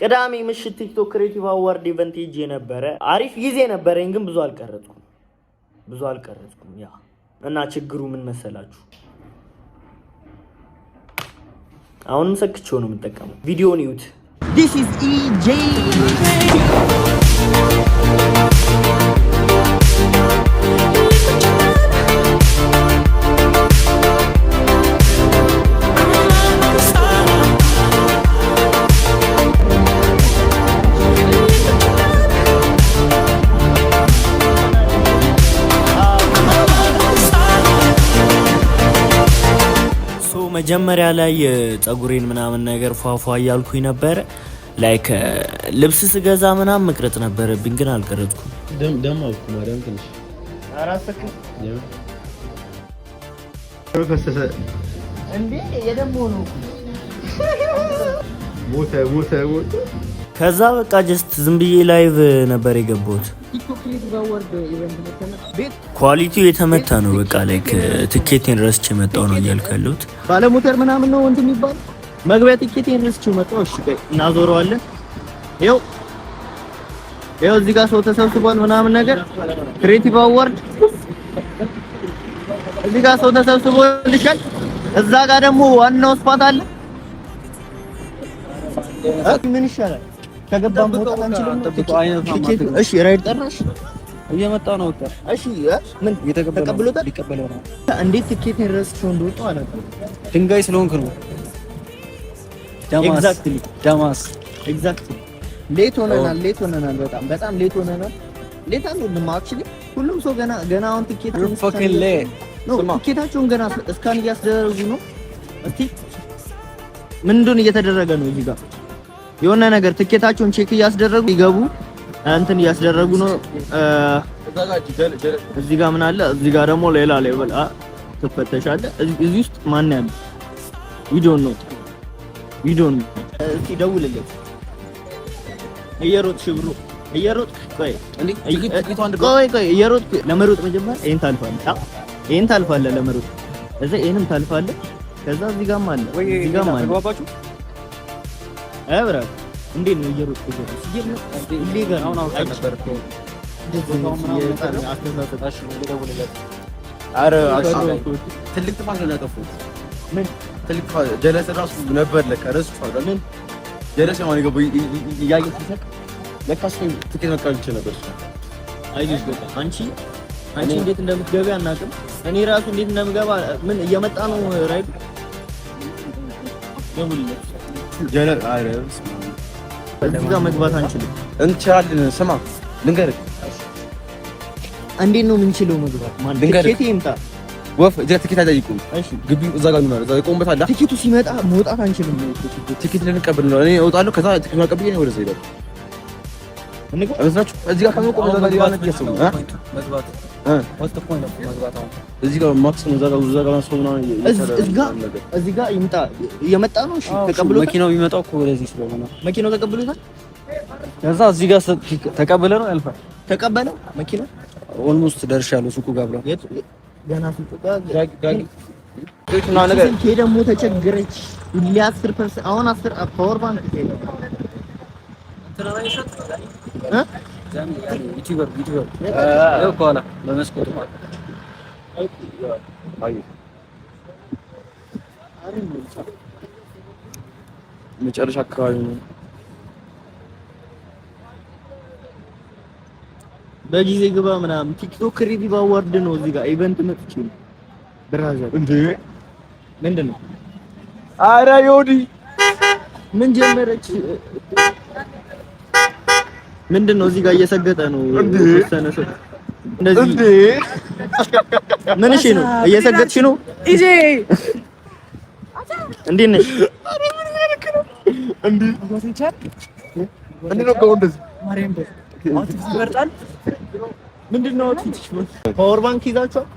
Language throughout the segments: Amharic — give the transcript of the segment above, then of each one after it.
ቅዳሜ ምሽት ቲክቶክ ክሬቲቭ አዋርድ ኢቨንት ሄጄ ነበረ። አሪፍ ጊዜ ነበረኝ፣ ግን ብዙ አልቀረጽኩም። ያ እና ችግሩ ምን መሰላችሁ? አሁንም ሰክቼው ነው የምጠቀመው። ቪዲዮውን ይዩት። This is EJ መጀመሪያ ላይ ጸጉሬን ምናምን ነገር ፏፏ እያልኩኝ ነበር። ላይክ ልብስ ስገዛ ምናምን መቅረጽ ነበረብኝ፣ ግን አልቀረጽኩም። ደም አውኩ ማርያም ትንሽ አራሰከ ፈሰሰ እንዴ የደም ሆኖ ሞተ። ከዛ በቃ ጀስት ዝም ብዬ ላይቭ ነበር የገባሁት። ኳሊቲው የተመታ ነው። በቃ ላይክ ትኬቴን ረስቼ መጣሁ ነው እያልኩ ያለሁት። ባለ ሞተር ምናምን ነው እንትን የሚባል መግቢያ ትኬቴን ረስቼ መጣሁ። እሺ በይ እናዞረዋለን። ይኸው እዚህ ጋር ሰው ተሰብስቧል ምናምን ነገር ክሬቲቭ አዋርድ እዚህ ጋር ሰው ተሰብስቦልሻል። እዛ ጋር ደግሞ ዋናው ስፓት አለ። ምን ይሻላል? ከገባን መውጣት አንችልም። እሺ ራይድ ጠራሽ? እየመጣ ነው ወጣ። እሺ ምን ተቀብሎታል? ሊቀበለው ነው። እንዴት ትኬቴን ረስቼው እንደወጣሁ አላውቅም። ድንጋይ ስለሆንክ ነው። ኤግዛክትሊ ዳማስ ኤግዛክትሊ። ሌት ሆነናል። በጣም ሌት ሆነናል። ሌት አንሆንም አክቹሊ። ሁሉም ሰው ገና አሁን ትኬታቸውን ገና እስካን እያስደረጉ ነው። እስቲ ምን እንደሆነ እየተደረገ ነው እዚህ ጋር የሆነ ነገር ትኬታቸውን ቼክ እያስደረጉ ይገቡ እንትን እያስደረጉ ነው። እዚህ ጋር ምን አለ? እዚህ ጋር ደግሞ ሌላ ሌቭል ትፈተሻለህ። እዚህ ውስጥ ማን ያለ ቪዲዮ ነው። እስኪ ደውልልኝ። እየሮጥሽ ብሩ እየሮጥክ ቆይ እየሮጥክ ለመሮጥ መጀመሪያ ይሄን ታልፋለህ ለመሮጥ እዛ ይሄንም ታልፋለህ። ከዛ እዚህ ጋርም አለ ተግባባችሁ? አብራ እንዴት ነው እየሮጥክ ይገርም አሁን አውጣ ነበር እኮ ትልቅ ጥፋት ነው ያጠፉት። ምን ትልቅ ጀለስ ራሱ ነበር ለካ ረስቷል። ምን ጀለስ ነው የገባው እያየህ ሲሰቅ ለካ እሱ ትኬት መቀበል ይችላል ነበር። አይዞሽ በቃ አንቺ እንዴት እንደምትገቢ አናውቅም። እኔ ራሱ እንዴት እንደምገባ ምን እየመጣ ነው ራይድ ደውልለት ጀለስ አይረስ እዚህ ጋር መግባት አንችልም። እንችላለን። ስማ ልንገርህ፣ እንዴት ነው የምንችለው መግባት? ማለት ትኬት ይምጣ ወፍ እዛ ትኬት አይጠይቁም። እሺ ግቢው እዛ ጋር ነው። እዛ ይቆምበት አለ። ትኬቱ ሲመጣ መውጣት አንችልም። ትኬት ልንቀበል ነው። እኔ እወጣለሁ። ከዛ ትኬት ማቀበል ነው ወደዛ ይላል። እዚህ ጋር ከመቆም እዛ ጋር ይባላል። እዚህ ጋር ማክስ ነው። እዛ ጋር ሰው ነው። እዚህ ጋር ይምጣ። እየመጣ ነው። እሺ ተቀብሎታል። መኪናው የሚመጣው እኮ ወደዚህ ስለሆነ መኪናው ተቀብሎታል። ከዛ እዚህ ጋር ተቀበለ ነው ያልፋል። ተቀበለው መኪናው ኦልሞስት ደርሻለሁ። ሱቁ ጋር ብላ ገና ሱቁ ጋር እና ነገር ደግሞ ተቸገረች። 10% አሁን 10 ፓወር ባንክ ዩቲዩበር ያው ኮላ ለመስኮት ማለት አይ መጨረሻ አካባቢ ነው። በጊዜ ግባ ምናምን ቲክቶክ ክሬቲቭ አዋርድ ነው። እዚህ ጋር ኢቨንት መጥቼ ብራዘር እንዴ ምንድን ነው? ኧረ ዮዲ ምን ጀመረች? ምንድን ነው እዚህ ጋር እየሰገጠ ነው። ተነሰ እንደዚህ እንዴ ምን እሺ ነው እየሰገጥሽ ነው? ኢዜ እንዴ ነሽ? እንዴ ነው እንደዚህ ማርያም ይበርጣል። ምንድን ነው ፓወር ባንክ ይዛችኋል?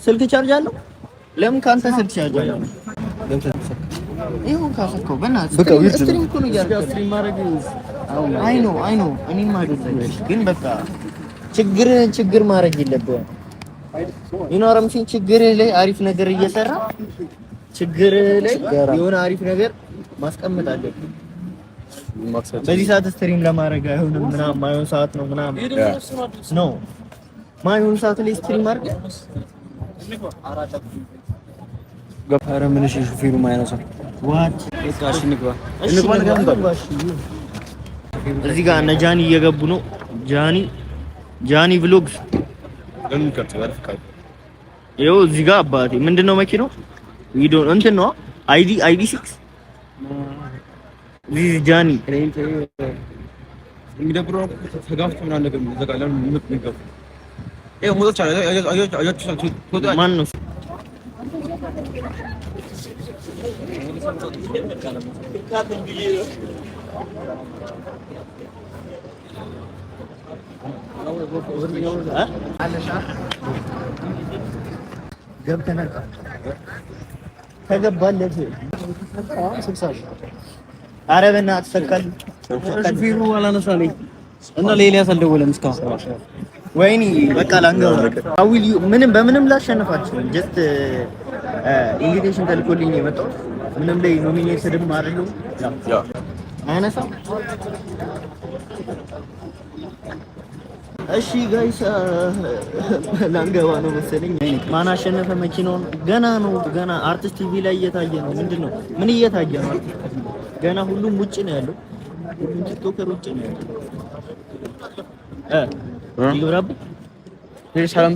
ስልክ ቻርጅ አለው? ለምን ካንተ ስልክ ቻርጅ አለው? ይሁን ካሰከው በእናትህ ስትሪም እኮ ነው ያለው። ስትሪም ማድረግ አይ ኖ እኔም አይደለም ግን በቃ ችግር ማድረግ የለብህም። ይኖርም ሲል ችግር ላይ አሪፍ ነገር እየሰራ ችግር ላይ የሆነ አሪፍ ነገር ማስቀመጥ አለብን። በዚህ ሰዓት ስትሪም ለማድረግ አይሆንም ምናምን ማይሆን ሰዓት ነው ምናምን ነው ማይሆን ሰዓት ላይ ስትሪም አድርገህ ኧረ ምን እሺ ሹፌሩ ማይነሳው ዋት እሺ እንግባ እዚህ ጋር እነ ጃኒ እየገቡ ነው ጃኒ ቭሎግስ ይኸው እዚህ ጋር አባቴ ምንድነው መኪናው ቪዲዮ እንትን ነው አይዲ 6 ዚህ ጃኒ የሚደብረው ተጋፍቶ ምናምን ነገር ዘጋለን ምንገቡ ይሄ ሞቶች አያችሁ ማን ነው ገብተናል ተገባለት 60 ኧረ በእናትህ ሰካል ሹፌሩ አላነሳለኝ እና ለኤልያስ አልደወለም እስካሁን ወይኔ በቃ ላንገባ አዊል ምንም በምንም ላሸነፋችሁ ጀስት ኢንቪቴሽን ተልኮልኝ የመጣው ምንም ላይ ኖሚኔትድም አይደለም ያ አያነሳም እሺ ጋይስ ላንገባ ነው መሰለኝ ማን አሸነፈ መኪናውን ገና አርቲስት ቲቪ ላይ እየታየ ነው ምንድነው ምን እየታየ ነው ገና ሁሉም ውጭ ነው ያለው ሁሉም ቲክቶከር ውጭ ነው ያለው ይግብራብ ሰላም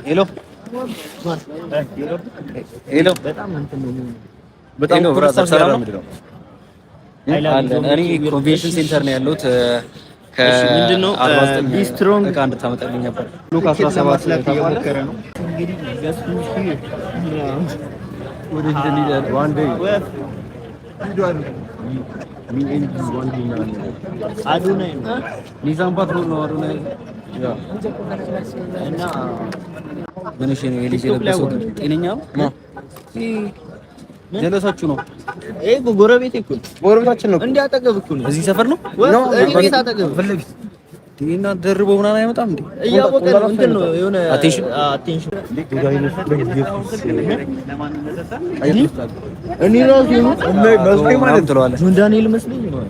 ሄሎ በጣም ብራዘር ሰላም ነው እኔ ኮንቬንሽን ሴንተር ነው ያለሁት ምንድነው ቢስትሮንግ እቃ እንድታመጣልኝ ነበር ሉክ 17 ላይ እየሞከረ ነው እንግዲህ ገስቱ ወደ እንደሊዳል ዋን ዴይ አዶናይ ኒዛም ፓትሮል ነው አዶናይ ያ እና ምን እሺ ነው የልጅ የለበሰው ጤነኛ ነው ጀለሳችሁ ነው ይሄ ጎረቤቴ እኮ ጎረቤታችን ነው እንዴ አጠገብ እኮ ነው እዚህ ሰፈር ነው እኔ ቤት አጠገብ ፍለፊት ዲና ደርበው ምናምን አይመጣም እንዴ እያወቀ ነው እንትን ነው የሆነ አቴንሽን እኔ ራሴ መስሎኝ ማለት ትለዋለህ ጆን ዳንኤል መስሎኝ ነው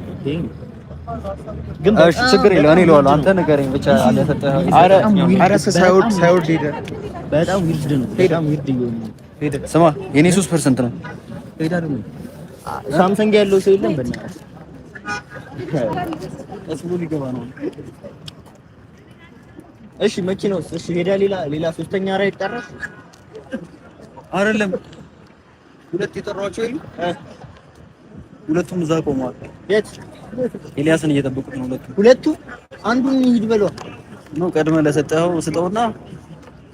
ግን እሺ ችግር የለውም እኔ እለዋለሁ አንተ ንገረኝ ብቻ አለ ሰጠህ ኧረ ሳይወርድ ሄደ በጣም ዊርድ ነው በጣም ዊርድ ይሆን ሄደ ስማ የኔ 3% ነው ሄዳ ደግሞ ሳምሰንግ ያለው ሰው የለም በእናትህ እስቡ ሊገባ ነው እሺ መኪናውስ እሺ ሄዳ ሌላ ሶስተኛ ራይ ይጠራ አይደለም ሁለት የጠራቸው የሉ ሁለቱም እዛ ቆመዋል የት ኤልያስን እየጠበቁት ነው ሁለቱ አንዱን ይሂድ በለው ነው ቀድመህ ለሰጠኸው ስጠውና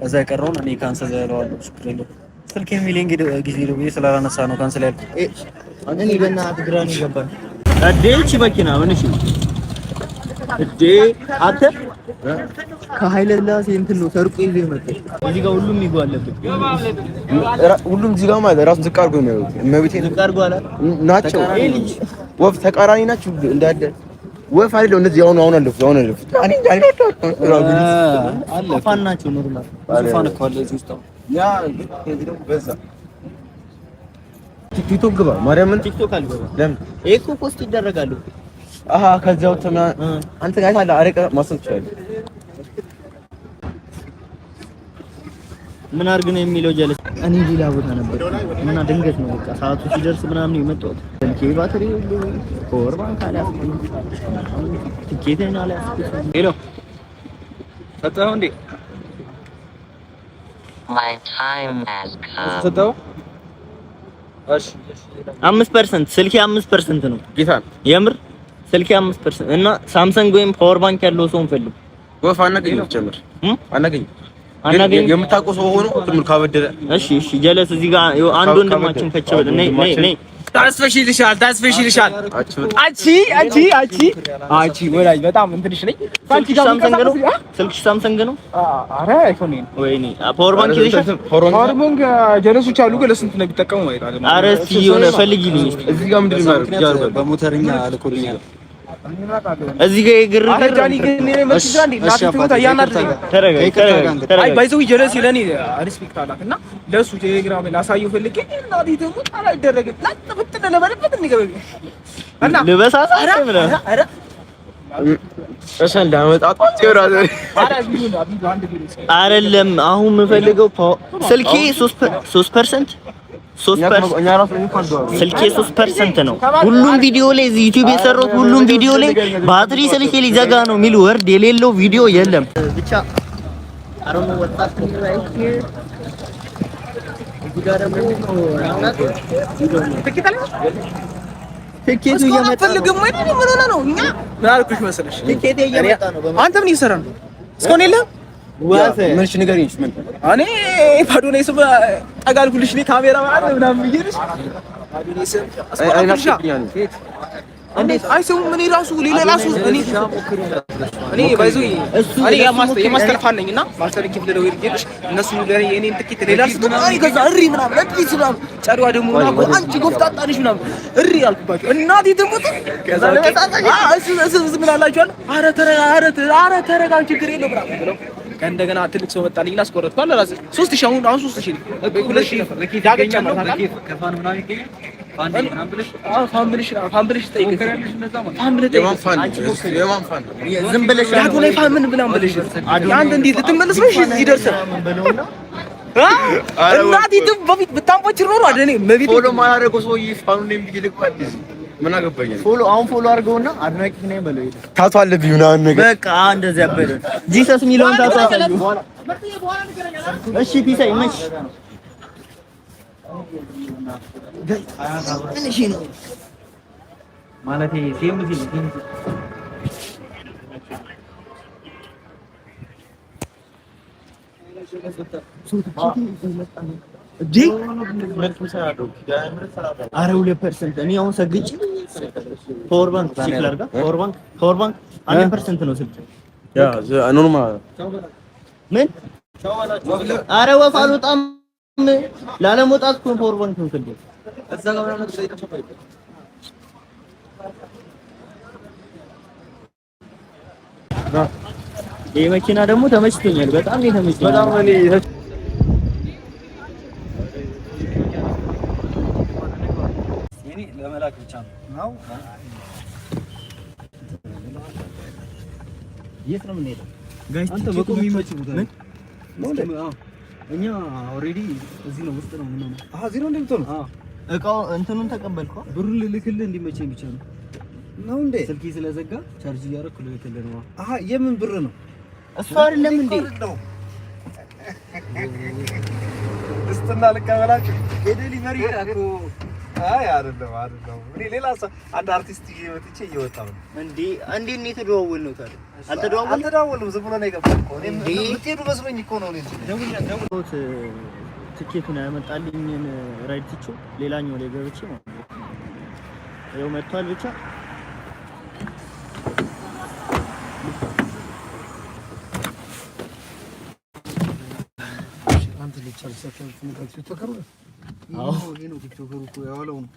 ከዛ የቀረውን እኔ ካንሰል ያለዋለሁ ችግር የለውም ስልክ የሚለኝ ጊዜ ነው ስላላነሳ ነው ካንሰል ያልኩት እኔ በእናትህ ግራ ነው ገባኝ አዴች መኪና ምን እሺ እዴ አንተ ከኃይለላሴ እንትን ነው ሰርቆ ይዘህ የመጣው እዚህ ጋር ሁሉም ይጓለበት ሁሉም እዚህ ጋር ማለት ራሱን ዝቅ አድርጎ ነው እመቤቴ ዝቅ አድርጎ አላ ናቸው ወፍ ተቃራኒ ናቸው እንዳለ ወፍ አይደለም እነዚህ አሁን አለፉ እኔ አለ ፋን ናቸው ኖርማል ፋን እኮ አለ እዚህ ውስጥ ያ እንግዲህ በዛ ቲክቶክ ግባ ማርያምን ቲክቶክ አልገባ ለምን እኮ ፖስት ይደረጋሉ ከዛው አንተ ጋር ታላ አረቀ ማሰብ ይችላል ምን አድርግ ነው የሚለው ጀለስ እኔ ሌላ ቦታ ነበር እና ድንገት ነው በቃ ሰዓቱ ሲደርስ ምናምን የመጣሁት ስልኬ ባትሪ ሁሉ ፓወር ባንክ አላስኩኝ ቲኬቴን አላስኩኝ ሄሎ ሰጣው እንዴ My time has come. ሰጣው እሺ 5% ስልኬ 5% ነው ጌታን የምር ስልኬ 5% እና ሳምሰንግ ወይም ፓወር ባንክ ያለው ሰው እንፈልግ ወፍ አናገኝም ጨምር አናገኝም የምታውቀው ሰው ሆኖ ትምር ካበደለ እሺ ጀለስ እዚህ ጋር አንድ ወንድማችን ከቸበል ነይ ታስፈሽልሻል። አንቺ ወላጅ በጣም እንትንሽ ነኝ። ስልክሽ ሳምሰንግ ነው? ኧረ አይፎን ነው። ወይኔ ፓወር ባንክ ይዘሻል? ፓወር ባንክ ጀለሶች አሉ ግን ለስንት ነው የሚጠቀሙ ማለት አይደል? ኧረ እስኪ የሆነ ፈልጊልኝ እስኪ። እዚህ ጋር ምንድን ነው የሚያደርገው? በሞተርኛ ልኮልኛል። እዚህ ጋር የግርግር አጃኒ ግን መስጃ እንዴ ናት ትወታ ያናደኝ። አይ ባይዘው ጀለስ ለኔ ሪስፔክት አላት እና ለሱ ቴሌግራም ላሳየው ፈልጌ እናቴ ደግሞ አላደረገም ላጥፍት ለበለበት እንገበኝ እና ልበሳሳ ምለ አረ እሰን ዳመጣጣት ይወራል። አይደለም አሁን የምፈልገው ስልኬ 3% ስልኬ 3% ነው። ሁሉም ቪዲዮ ላይ እዚህ ዩቲዩብ የሰራሁት ሁሉም ቪዲዮ ላይ ባትሪ ስልኬ ሊዘጋ ነው የሚል ወርድ የሌለው ቪዲዮ የለም። ብቻ አረሙ ወጣት ትኬቱ እየመጣ ነው። እኛ ምን አልኩሽ መሰለሽ? ትኬቴ እየመጣ ነው። አንተ ምን እየሰራ ነው? እስካሁን የለም ምንሽ ንገሪኝ። ምን እኔ ባዶኔ ስም ጠጋልኩልሽ እኔ ካሜራ ማለት ምናምን ብዬሽ እንዴት አይሰሙም? ምን ራሱ ሌላ ራሱ እኔ ባይዘው እኔ የማስተርፋን ነኝና ማስተር ኪፍ ለደው ይልሽ እነሱ ለኔ የኔን ትኬት ሌላ ስቶሪ ገዛ እሪ ምናምን ለጥቂት ምናምን ጫሪዋ ደግሞ ምናምን አንቺ ጎፍጣጣንሽ ምናምን እሪ አልኩባቸው። እናቴ ትሙት ከዛ ምን አላችኋል? ኧረ ተረጋ ችግር የለውም ምናምን ብለው እንደገና ትልቅ ሰው መጣልኝና አስቆረጥኩ አለ ራስ 3000 አሁን 3000 2000 ዳገቻ ነው ታውቃለህ? ከፋን ምናምን ይገኛል ፋምብልሽ ጠይቀኝ ዝም ብለሽ ያቱን ፋምን ብላም ብለሽ አንተ እንዴት ልትመለስ ነው? እዚህ ደርሰህ እናቴ በፊት ብታምቦች ኖሮ አይደል መቤት ፎሎ ማያደርገው ሰውዬ ፋኑን የሚልክ ማለት ምን አገባኝ? ፎሎ አድርገውና አድናቂ ነኝ በለው ይሄ ታቱ አለብኝ ምናምን ነገር በቃ እንደዚህ ያበደ ጂሰስ ሚሊዮን ታቱ አሳዩ። እሺ ፒሳ ይመች እሺ ነው ማለት ሴም አረ 2% እኔ አሁን ሰግጬ ፓወር ባንክ ቼክ ላድርጋ። ፓወር ባንክ 1% ነው ስልክ ያ ኖርማል ምን አረ ወፍ አልወጣም ላለመውጣት እኮ ፓወር ባንክ ነው ስልክ እዛ ጋር ምናምን ተጠይቀው ይሄ መኪና ደግሞ ተመችቶኛል። በጣም ነው ተመችቶኛል። በጣም እኔ ለመላክ ብቻ ነው። የት ነው የምንሄደው? ጋይስ አንተ በቆም የሚመች ቦታ ነው። እኛ ኦሬዲ እዚህ ነው ውስጥ ነው ምናምን። እዚህ ነው እንደምትሆነው። እቃው እንትኑን ተቀበልኩ። ብሩን ልልክልህ እንዲመቸኝ ብቻ ነው እንዴ? ስልኬ ስለዘጋ ቻርጅ እያደረኩ ልልክልህ ነው። የምን ብር ነው እሱ? አይደለም እንዴ እስትና ልቀበላችሁ የዴሊቨሪ እኮ አይደለም። እኔ ሌላ አንድ አርቲስት እየወጥቼ እየወጣሁ ነው እንዴ? እንዴ ነው የተደዋወል ነው ታዲያ? አልተደዋወልም። ዝም ብሎ ነው የገባው እኮ እኔ የምትሄዱ መስሎኝ እኮ ነው። እኔ ደውልለት ትኬቱን ያመጣልኝን ራይድ ትቼው ሌላኛው ላይ ገብቼ ነው ያው መጥቷል። ብቻ አንተ ልቻልሰከው ቲክቶከሩ ነው ቲክቶከሩ እኮ ያዋለው ነው።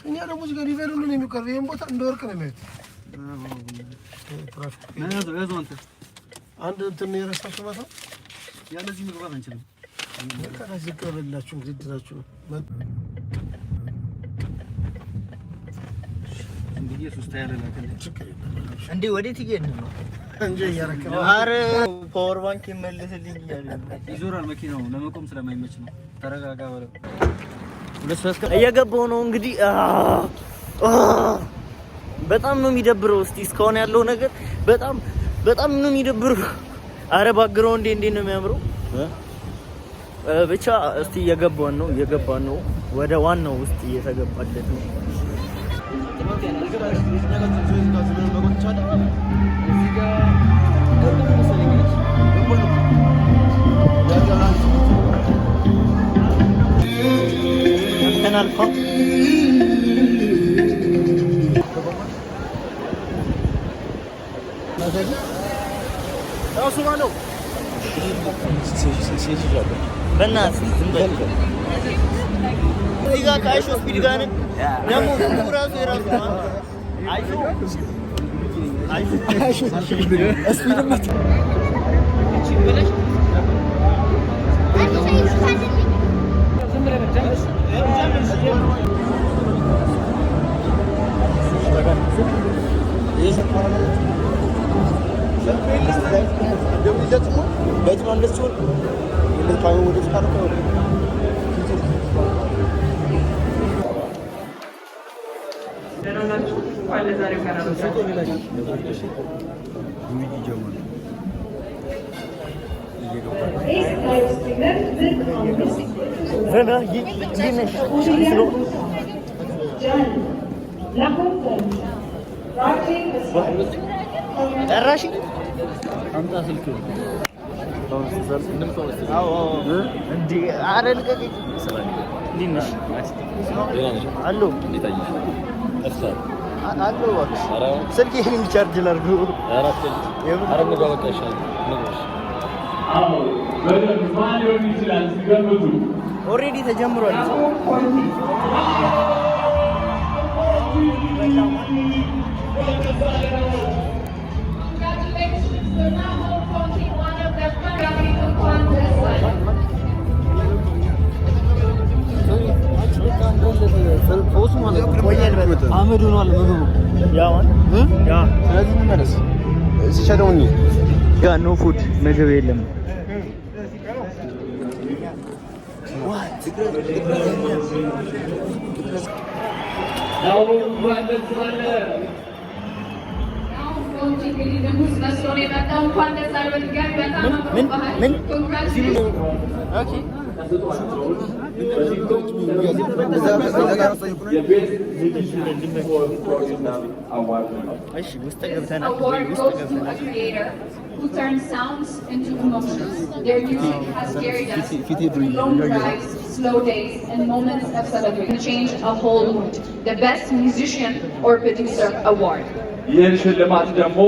እኛ ደግሞ እዚህ ጋር ሪቨሩን ነው የሚቀርብ ይሄን ቦታ እንደወርቅ ነው የሚሄድ። አንድ እንትን የረሳችሁ ማለት ነው። ያለዚህ መግባት አንችልም። በቃ ዝቀበላችሁ ግድራችሁ እንግዲህ ሶስት ያለ እንዴ ወዴት እየሄድን ነው? እንጂ ያረከባ አረ ፓወር ባንክ ይመልስልኝ እያለ ይዞራል። መኪናው ለመቆም ስለማይመች ነው። ተረጋጋ በለው። እየገባሁ ነው እንግዲህ። በጣም ነው የሚደብረው። እስቲ እስካሁን ያለው ነገር በጣም ነው የሚደብረው። አረ ባግራውንድ እንዴት ነው የሚያምረው። ብቻ እስቲ እየገባን ነው ወደ ዋናው ውስጥ እየተገባለት ነው። እንትና እናልፋ። በእናትህ ዝም በል። እዚህ ጋር ከአይሾ ስፒድ ጋር ነን። ደግሞ ራሱ የራሱ አይሾ ስፒድ ጠራሽ አምጣ ስልክ እንዴ? ኧረ ልቀቀኝ። እንዴት ነሽ? አሎ አሎ እባክሽ ስልኬን ቻርጅ ላድርገው። ኦልሬዲ ተጀምሯል። አመድ ሆኗል ምግቡ። ስለዚህ እንመለስ። ሲሸደውኝ ጋ ኖ ፉድ ምግብ የለም። Who turn sounds into emotions. Their music has carried us through long drives, slow days, and moments of celebration. Change a whole mood. The Best Musician or Producer Award. ይህን ሽልማት ደግሞ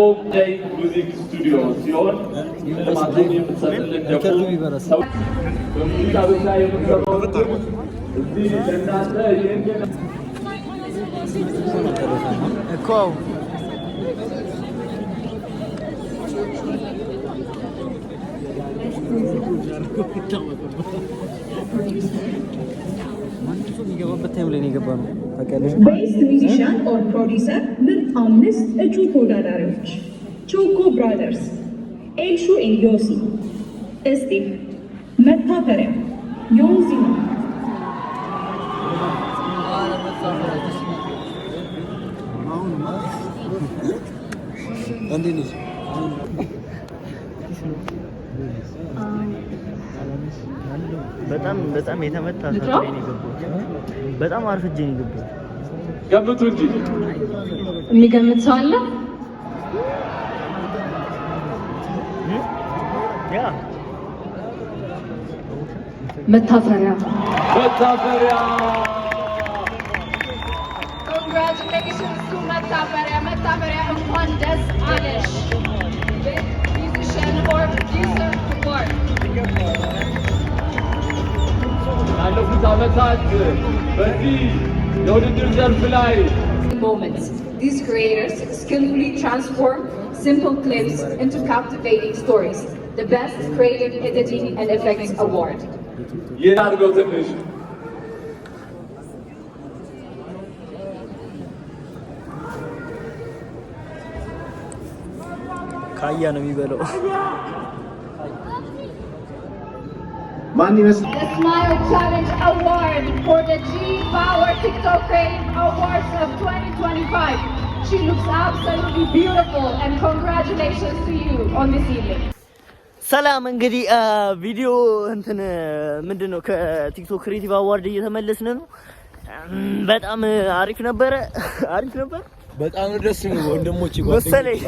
ሙዚክ ስቱዲዮ ሲሆን ሽልማት የምትሰጥልን ደግሞ ሰው በሙዚቃ ብቻ የምትሰራው እዚህ ለእናንተ ይህን እኮ ቤስት ሚዚሽያን ኦር ፕሮዲሰር ምርጥ 5 እጩ ተወዳዳሪዎች ቾኮ ብራዘርስ፣ ኤልሹ ኤንድ ዮሲ፣ እስጢፍ፣ መታፈሪያ፣ ዮንዚማ። በጣም የተመታ ሰዓት ነው የገባው። በጣም አርፍጄ ነው የገባው። ገምቱ እንጂ የሚገምት ሰው አለ? ያ መታፈሪያ Congratulations to መታፈሪያ። እንኳን ደስ አለሽ። Musician or Producer Award. ላለፉት ዓመታት በዚህ የውድድር ዘርፍ ላይ moments. These creators skillfully transform simple clips into captivating stories. The Best Creative Editing and Effects Award. ይህን አድርገው ትንሽ ካያ ነው የሚበለው። ማን ይመስል The Smile Challenge Award for the G-Power TikTok Creative Awards of 2025. She looks absolutely beautiful and congratulations to you on this evening. ሰላም እንግዲህ ቪዲዮ እንትን ምንድነው ከቲክቶክ ክሬቲቭ አዋርድ እየተመለስን ነው። በጣም አሪፍ ነበር። በጣም ደስ የሚል ወንድሞች መሰለኝ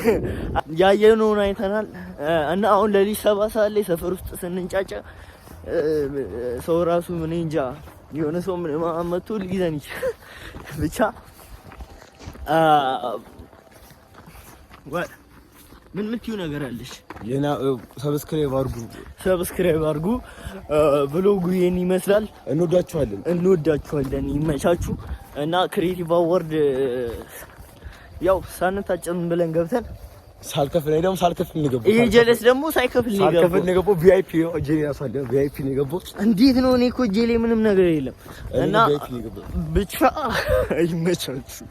ያየነውን አይተናል እና አሁን ለሊት 7 ሰዓት ላይ ሰፈር ውስጥ ስንንጫጫ ሰው ራሱ ምን እንጃ የሆነ ሰው መጥቶ ሊይዘን ይችላል። ብቻ ምን የምትይው ነገር አለሽ? ሰብስክራይብ አድርጉ። ብሎጉ ይሄን ይመስላል። እንወዳችኋለን። ይመቻችሁ እና ክሬቲቭ አዋርድ ያው ሳንታጨም ብለን ገብተን ሳልከፍል ነው ገባው። ይሄ ጀለስ ደግሞ ሳይከፍል ነው ገባው። ቪአይፒ ጄሌ ያሳለ ቪአይፒ ነው ገባው። እንዴት ነው? እኔ እኮ ጄሌ ምንም ነገር የለም እና ብቻ ይመቻችሁ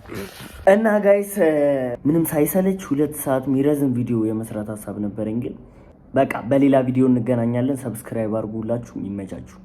እና ጋይስ ምንም ሳይሰለች 2 ሰዓት የሚረዝም ቪዲዮ የመስራት ሀሳብ ነበረኝ፣ ግን በቃ በሌላ ቪዲዮ እንገናኛለን። ሰብስክራይብ አድርጉላችሁ። ይመቻችሁ።